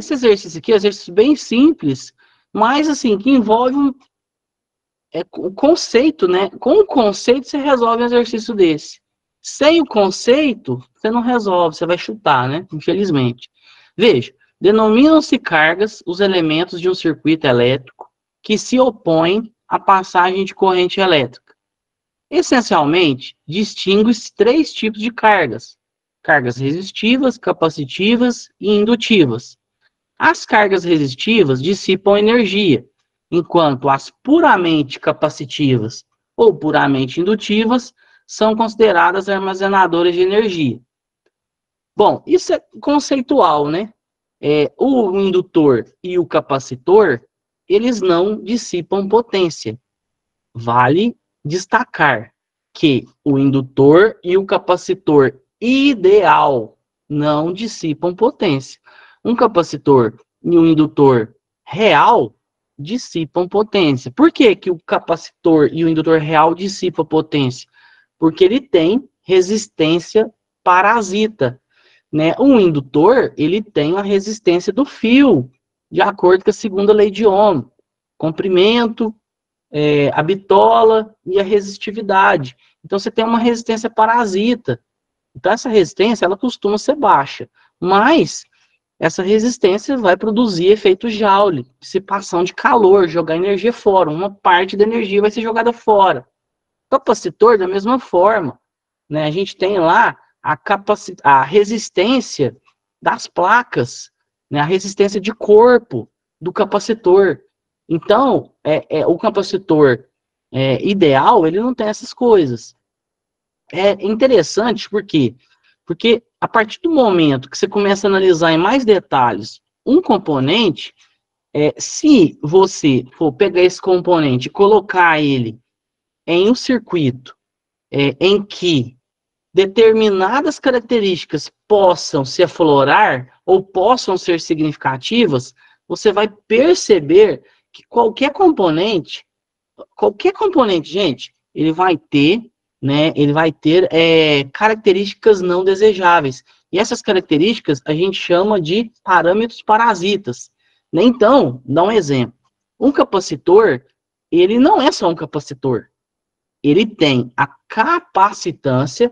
esse exercício aqui é um exercício bem simples, mas assim, que envolve o conceito, né? Com o conceito você resolve um exercício desse. Sem o conceito, você não resolve, você vai chutar, né? Infelizmente. Veja, denominam-se cargas os elementos de um circuito elétrico que se opõem à passagem de corrente elétrica. Essencialmente, distingue-se três tipos de cargas: cargas resistivas, capacitivas e indutivas. As cargas resistivas dissipam energia, enquanto as puramente capacitivas ou puramente indutivas são consideradas armazenadoras de energia. Bom, isso é conceitual, né? O indutor e o capacitor, eles não dissipam potência. Vale destacar que o indutor e o capacitor ideal não dissipam potência. Um capacitor e um indutor real dissipam potência. Por que que o capacitor e o indutor real dissipam potência? Porque ele tem resistência parasita, né? Um indutor, ele tem a resistência do fio, de acordo com a segunda lei de Ohm. Comprimento, a bitola e a resistividade. Então, você tem uma resistência parasita. Então, essa resistência, ela costuma ser baixa. Mas, essa resistência vai produzir efeito Joule, dissipação de calor, jogar energia fora. Uma parte da energia vai ser jogada fora. Capacitor, da mesma forma, né? A gente tem lá a resistência das placas, né? A resistência de corpo do capacitor. Então, o capacitor ideal, ele não tem essas coisas. É interessante, por quê? Porque a partir do momento que você começa a analisar em mais detalhes um componente, se você for pegar esse componente e colocar ele em um circuito em que determinadas características possam se aflorar ou possam ser significativas, você vai perceber que qualquer componente, gente, ele vai ter, né, características não desejáveis. E essas características a gente chama de parâmetros parasitas. Então, dá um exemplo. Um capacitor, ele não é só um capacitor. Ele tem a capacitância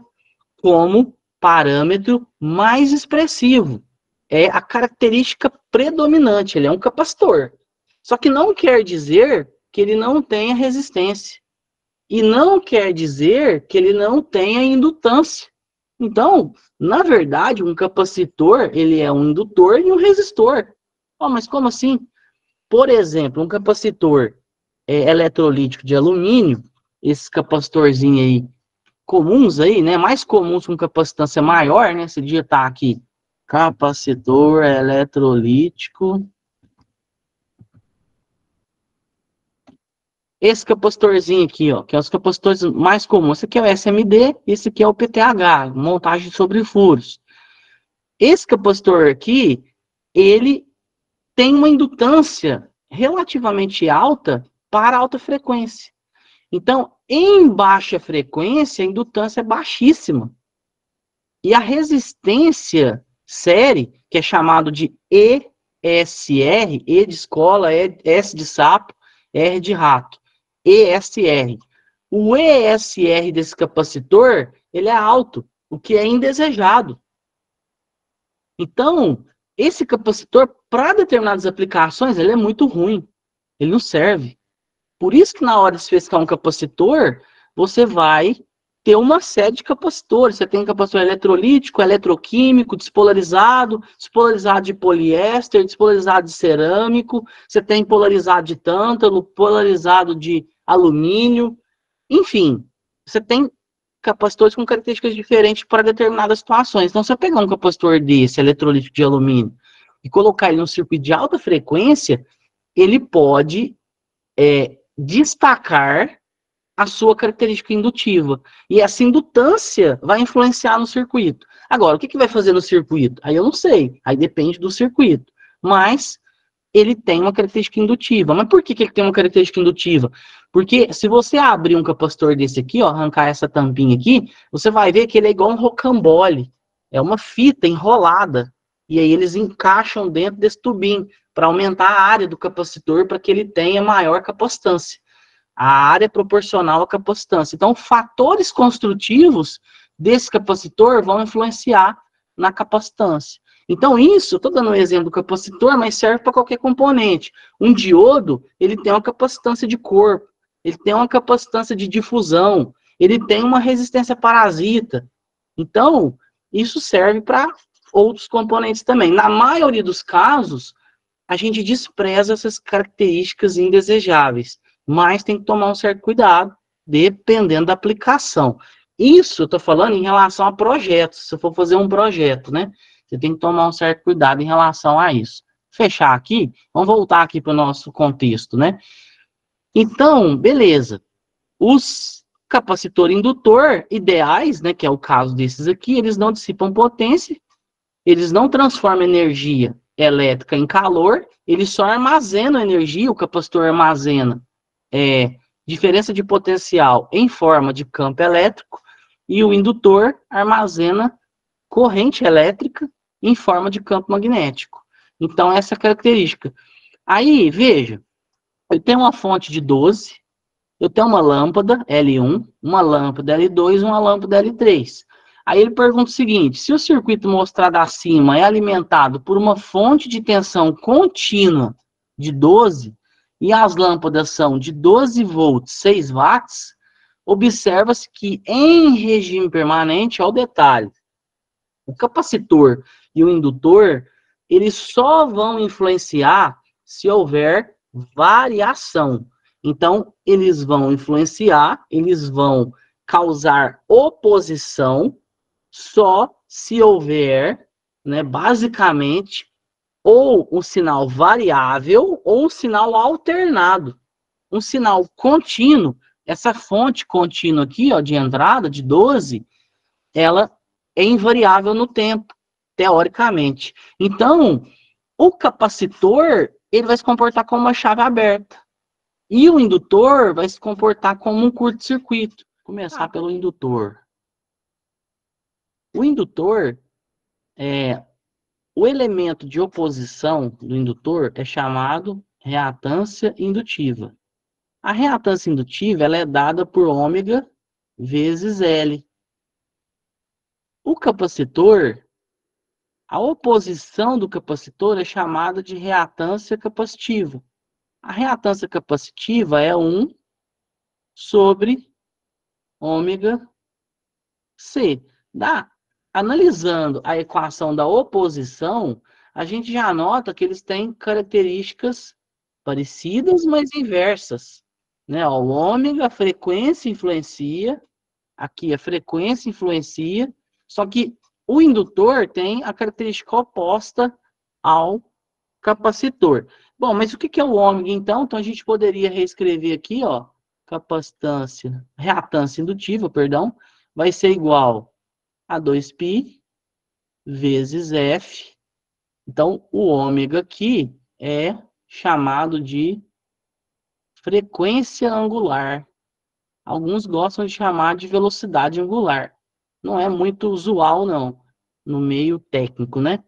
como parâmetro mais expressivo. É a característica predominante, ele é um capacitor. Só que não quer dizer que ele não tenha resistência. E não quer dizer que ele não tenha indutância. Então, na verdade, um capacitor, ele é um indutor e um resistor. Mas como assim? Por exemplo, um capacitor eletrolítico de alumínio, esses capacitorzinhos aí, comuns aí, né? Mais comuns com capacitância maior, né? Esse dia tá aqui, capacitor eletrolítico. Esse capacitorzinho aqui, ó, que é os capacitores mais comuns. Esse aqui é o SMD, esse aqui é o PTH, montagem sobre furos. Esse capacitor aqui, ele tem uma indutância relativamente alta para alta frequência. Então, em baixa frequência, a indutância é baixíssima. E a resistência série, que é chamado de ESR, E de escola, S de sapo, R de rato, ESR. O ESR desse capacitor, ele é alto, o que é indesejado. Então, esse capacitor, para determinadas aplicações, ele é muito ruim. Ele não serve. Por isso que na hora de especificar um capacitor, você vai ter uma série de capacitores. Você tem capacitor eletrolítico, eletroquímico, despolarizado, despolarizado de poliéster, despolarizado de cerâmico, você tem polarizado de tântalo, polarizado de alumínio. Enfim, você tem capacitores com características diferentes para determinadas situações. Então, se eu pegar um capacitor desse, eletrolítico de alumínio, e colocar ele num circuito de alta frequência, ele pode destacar a sua característica indutiva. E essa indutância vai influenciar no circuito. Agora, o que vai fazer no circuito? Aí eu não sei. Aí depende do circuito. Mas ele tem uma característica indutiva. Mas por que ele tem uma característica indutiva? Porque se você abrir um capacitor desse aqui, ó, arrancar essa tampinha aqui, você vai ver que ele é igual um rocambole. É uma fita enrolada. E aí eles encaixam dentro desse tubinho para aumentar a área do capacitor para que ele tenha maior capacitância. A área é proporcional à capacitância. Então, fatores construtivos desse capacitor vão influenciar na capacitância. Então, isso, estou dando um exemplo do capacitor, mas serve para qualquer componente. Um diodo, ele tem uma capacitância de corpo, ele tem uma capacitância de difusão, ele tem uma resistência parasita. Então, isso serve para outros componentes também. Na maioria dos casos, a gente despreza essas características indesejáveis, mas tem que tomar um certo cuidado, dependendo da aplicação. Isso eu estou falando em relação a projetos, se eu for fazer um projeto, né? Você tem que tomar um certo cuidado em relação a isso. Fechar aqui, vamos voltar aqui para o nosso contexto, né? Então, beleza. Os capacitor indutor ideais, né, que é o caso desses aqui, eles não dissipam potência, eles não transformam energia elétrica em calor, eles só armazenam energia, o capacitor armazena diferença de potencial em forma de campo elétrico, e o indutor armazena corrente elétrica em forma de campo magnético. Então, essa é a característica. Aí, veja, eu tenho uma fonte de 12, eu tenho uma lâmpada L1, uma lâmpada L2 e uma lâmpada L3. Aí ele pergunta o seguinte: se o circuito mostrado acima é alimentado por uma fonte de tensão contínua de 12 e as lâmpadas são de 12 volts, 6 watts, observa-se que em regime permanente, olha o detalhe, o capacitor e o indutor, eles só vão influenciar se houver variação. Então, eles vão influenciar, eles vão causar oposição só se houver, né, basicamente, ou um sinal variável ou um sinal alternado. Um sinal contínuo, essa fonte contínua aqui, ó, de entrada, de 12, ela é invariável no tempo, teoricamente. Então, o capacitor, ele vai se comportar como uma chave aberta. E o indutor vai se comportar como um curto-circuito. Começar pelo indutor. O indutor, o elemento de oposição do indutor é chamado reatância indutiva. A reatância indutiva, ela é dada por ômega vezes L. O capacitor, a oposição do capacitor é chamada de reatância capacitiva. A reatância capacitiva é 1 sobre ômega C. Analisando a equação da oposição, a gente já nota que eles têm características parecidas, mas inversas. Né? O ômega, a frequência influencia, aqui a frequência influencia, só que o indutor tem a característica oposta ao capacitor. Bom, mas o que é o ômega, então? Então, a gente poderia reescrever aqui, ó, reatância indutiva, perdão, vai ser igual a 2π vezes F. Então, o ômega aqui é chamado de frequência angular. Alguns gostam de chamar de velocidade angular. Não é muito usual, não, no meio técnico, né?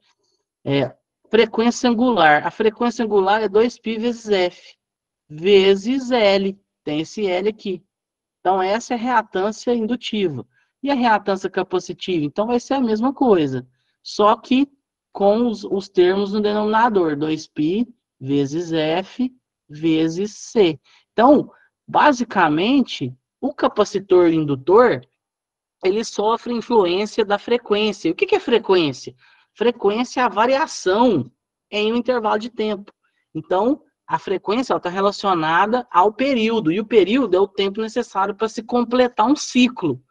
Frequência angular. A frequência angular é 2π vezes F, vezes L. Tem esse L aqui. Então, essa é a reatância indutiva. E a reatância capacitiva? Então, vai ser a mesma coisa, só que com os termos no denominador. 2π vezes F vezes C. Então, basicamente, o capacitor e o indutor, ele sofre influência da frequência. O que é frequência? Frequência é a variação em um intervalo de tempo. Então, a frequência está relacionada ao período, e o período é o tempo necessário para se completar um ciclo.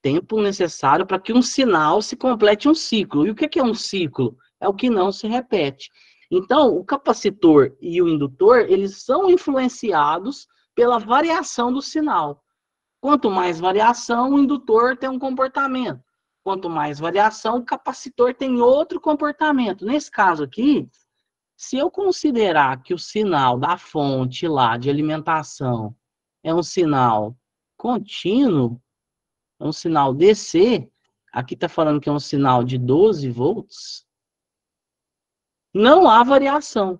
Tempo necessário para que um sinal se complete um ciclo. E o que é um ciclo? É o que não se repete. Então, o capacitor e o indutor, eles são influenciados pela variação do sinal. Quanto mais variação, o indutor tem um comportamento. Quanto mais variação, o capacitor tem outro comportamento. Nesse caso aqui, se eu considerar que o sinal da fonte lá de alimentação é um sinal contínuo, é um sinal DC, aqui está falando que é um sinal de 12 volts, não há variação.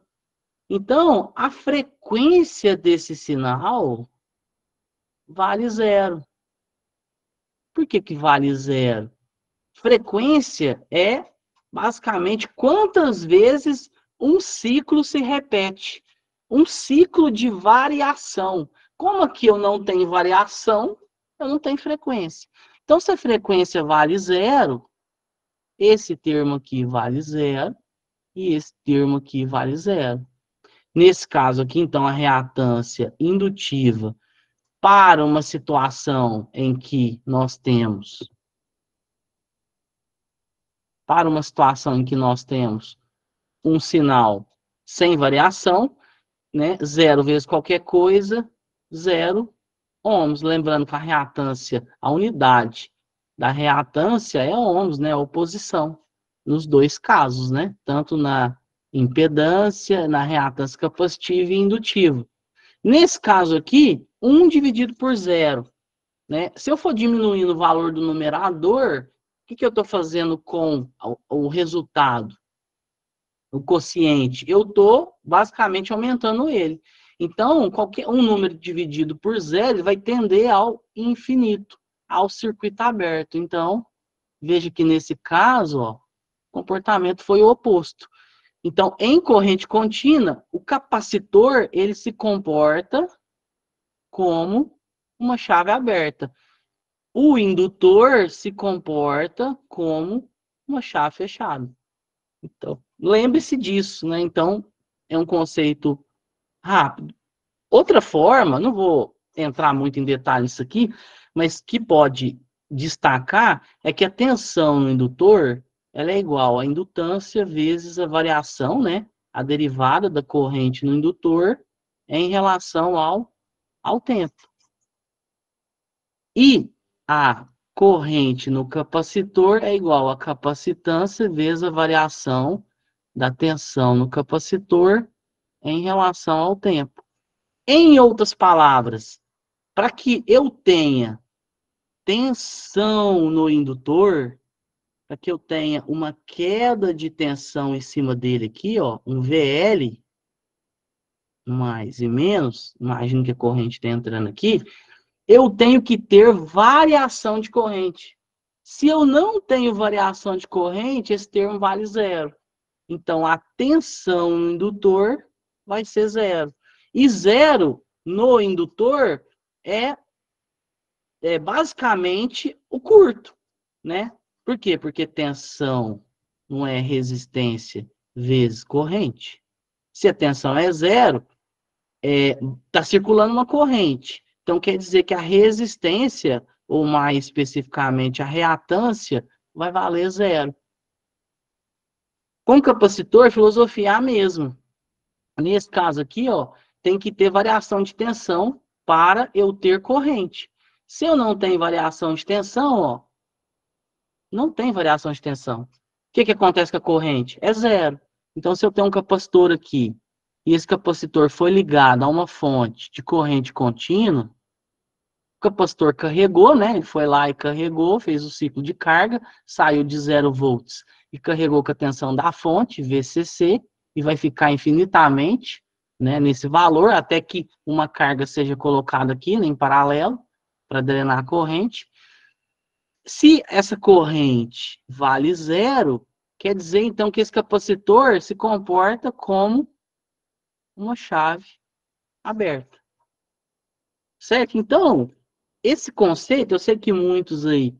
Então, a frequência desse sinal vale zero. Por que que vale zero? Frequência é, basicamente, quantas vezes um ciclo se repete. Um ciclo de variação. Como aqui eu não tenho variação, eu não tenho frequência. Então, se a frequência vale zero, esse termo aqui vale zero, e esse termo aqui vale zero. Nesse caso aqui, então, a reatância indutiva para uma situação em que nós temos um sinal sem variação, né? Zero vezes qualquer coisa, zero ohms. Lembrando que a reatância, a unidade da reatância é ohms, né? A oposição, nos dois casos, né? Tanto na impedância, na reatância capacitiva e indutiva. Nesse caso aqui, 1 dividido por zero, né? Se eu for diminuindo o valor do numerador, o que eu estou fazendo com o resultado? O quociente, eu estou basicamente aumentando ele. Então, qualquer um número dividido por zero vai tender ao infinito, ao circuito aberto. Então, veja que nesse caso, ó, o comportamento foi o oposto. Então, em corrente contínua, o capacitor ele se comporta como uma chave aberta. O indutor se comporta como uma chave fechada. Então, lembre-se disso, né? Então, é um conceito rápido. Outra forma, não vou entrar muito em detalhes aqui, mas que pode destacar é que a tensão no indutor ela é igual à indutância vezes a variação, né? A derivada da corrente no indutor em relação ao tempo. E a corrente no capacitor é igual a capacitância vezes a variação da tensão no capacitor em relação ao tempo. Em outras palavras, para que eu tenha tensão no indutor, para que eu tenha uma queda de tensão em cima dele aqui, ó, um VL, mais e menos, imagino que a corrente está entrando aqui, eu tenho que ter variação de corrente. Se eu não tenho variação de corrente, esse termo vale zero. Então, a tensão no indutor vai ser zero. E zero no indutor é basicamente o curto, né? Por quê? Porque tensão não é resistência vezes corrente. Se a tensão é zero, está circulando uma corrente. Então, quer dizer que a resistência, ou mais especificamente a reatância, vai valer zero. Com capacitor, filosofia é a mesma. Nesse caso aqui, ó, tem que ter variação de tensão para eu ter corrente. Se eu não tenho variação de tensão, ó, não tem variação de tensão. O que acontece com a corrente? É zero. Então, se eu tenho um capacitor aqui, e esse capacitor foi ligado a uma fonte de corrente contínua, o capacitor carregou, né? Ele foi lá e carregou, fez o ciclo de carga, saiu de 0 volts e carregou com a tensão da fonte, VCC, e vai ficar infinitamente, né, nesse valor, até que uma carga seja colocada aqui, né, em paralelo, para drenar a corrente. Se essa corrente vale zero, quer dizer, então, que esse capacitor se comporta como uma chave aberta. Certo? Então, esse conceito, eu sei que muitos aí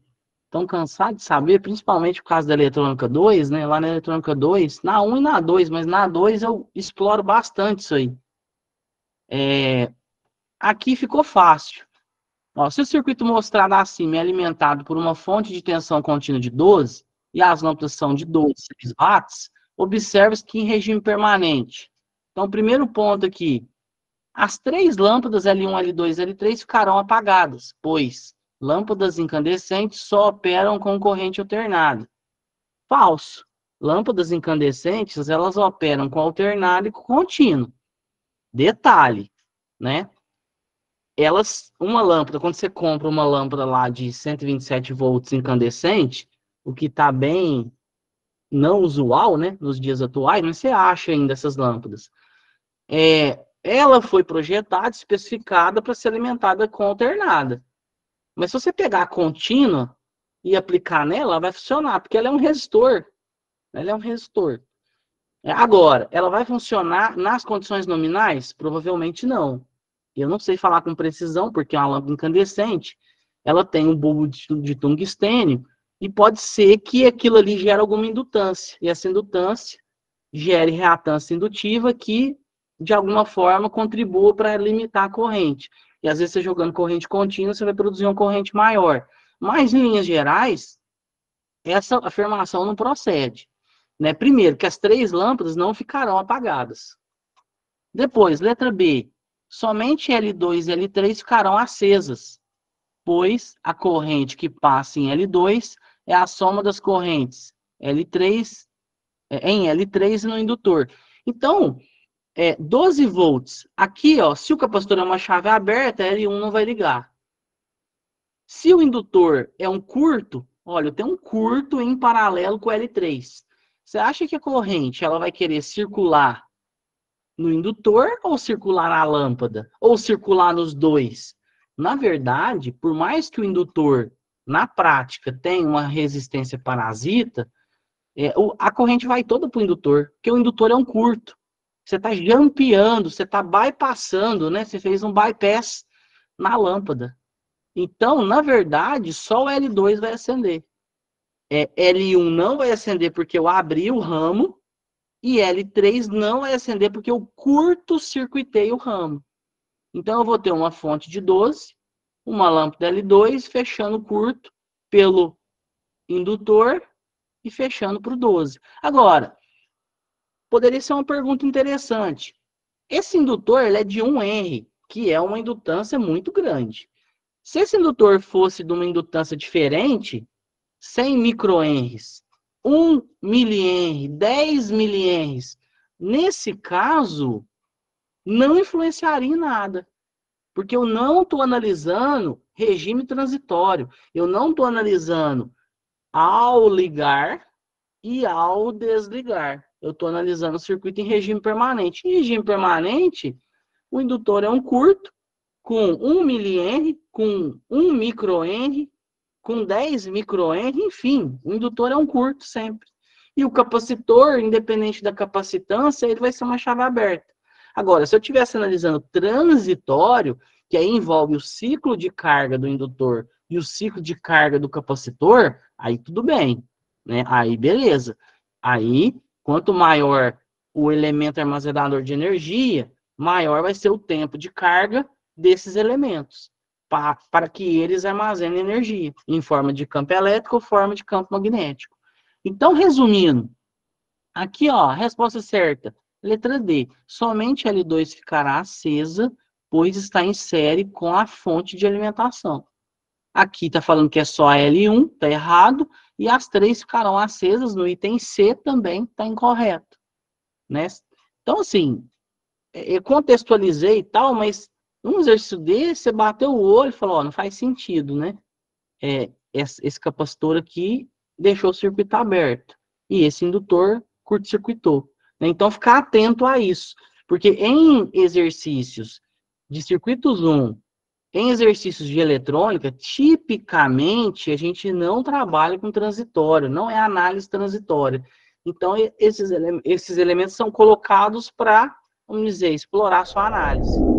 estão cansados de saber, principalmente por causa da eletrônica 2, né? Lá na eletrônica 2, na 1 e na 2, mas na 2 eu exploro bastante isso aí. Aqui ficou fácil. Ó, se o circuito mostrado acima é alimentado por uma fonte de tensão contínua de 12, e as lâmpadas são de 12, 6 watts, observe-se que em regime permanente. Então, o primeiro ponto aqui, as 3 lâmpadas L1, L2 e L3 ficarão apagadas, pois lâmpadas incandescentes só operam com corrente alternada. Falso. Lâmpadas incandescentes, elas operam com alternada e com contínuo. Detalhe, né? Uma lâmpada, quando você compra uma lâmpada lá de 127 volts incandescente, o que está bem não usual, né, nos dias atuais, mas você acha ainda essas lâmpadas. Ela foi projetada, especificada para ser alimentada com alternada. Mas se você pegar a contínua e aplicar nela, ela vai funcionar, porque ela é um resistor. Ela é um resistor. Agora, ela vai funcionar nas condições nominais? Provavelmente não. Eu não sei falar com precisão, porque é uma lâmpada incandescente. Ela tem um bulbo de tungstênio e pode ser que aquilo ali gere alguma indutância. E essa indutância gere reatância indutiva que, de alguma forma, contribua para limitar a corrente. E às vezes, você jogando corrente contínua, você vai produzir uma corrente maior. Mas, em linhas gerais, essa afirmação não procede. Né? Primeiro, que as 3 lâmpadas não ficarão apagadas. Depois, letra B, somente L2 e L3 ficarão acesas, pois a corrente que passa em L2 é a soma das correntes L3 em L3 e no indutor. Então, 12 volts. Aqui, ó, se o capacitor é uma chave aberta, L1 não vai ligar. Se o indutor é um curto, olha, eu tenho um curto em paralelo com o L3. Você acha que a corrente ela vai querer circular no indutor ou circular na lâmpada? Ou circular nos dois? Na verdade, por mais que o indutor, na prática, tenha uma resistência parasita, a corrente vai toda para o indutor, porque o indutor é um curto. Você está jampeando, você está bypassando, né? Você fez um bypass na lâmpada. Então, na verdade, só o L2 vai acender. L1 não vai acender porque eu abri o ramo, e L3 não vai acender porque eu curto-circuitei o ramo. Então, eu vou ter uma fonte de 12, uma lâmpada L2, fechando o curto pelo indutor e fechando para o 12. Agora, poderia ser uma pergunta interessante. Esse indutor ele é de 1 Henry, que é uma indutância muito grande. Se esse indutor fosse de uma indutância diferente, 100 microhenries, 1 milihenry, 10 milihenries, nesse caso, não influenciaria em nada. Porque eu não estou analisando regime transitório. Eu não estou analisando ao ligar e ao desligar. Eu estou analisando o circuito em regime permanente. Em regime permanente, o indutor é um curto, com 1 milihenry, com 1 microhenry, com 10 microhenry, enfim, o indutor é um curto sempre. E o capacitor, independente da capacitância, ele vai ser uma chave aberta. Agora, se eu estivesse analisando transitório, que aí envolve o ciclo de carga do indutor e o ciclo de carga do capacitor, aí tudo bem, né? Aí beleza. Aí, quanto maior o elemento armazenador de energia, maior vai ser o tempo de carga desses elementos, para que eles armazenem energia, em forma de campo elétrico ou forma de campo magnético. Então, resumindo, aqui, ó, a resposta certa, letra D, somente L2 ficará acesa, pois está em série com a fonte de alimentação. Aqui está falando que é só a L1, está errado, e as 3 ficarão acesas no item C também está incorreto, né? Então, assim, eu contextualizei e tal, mas num exercício desse, você bateu o olho e falou, ó, não faz sentido, né? Esse capacitor aqui deixou o circuito aberto, e esse indutor curto-circuitou. Né? Então, ficar atento a isso, porque em exercícios de circuitos 1, em exercícios de eletrônica, tipicamente, a gente não trabalha com transitório, não é análise transitória. Então, esses elementos são colocados para, vamos dizer, explorar a sua análise.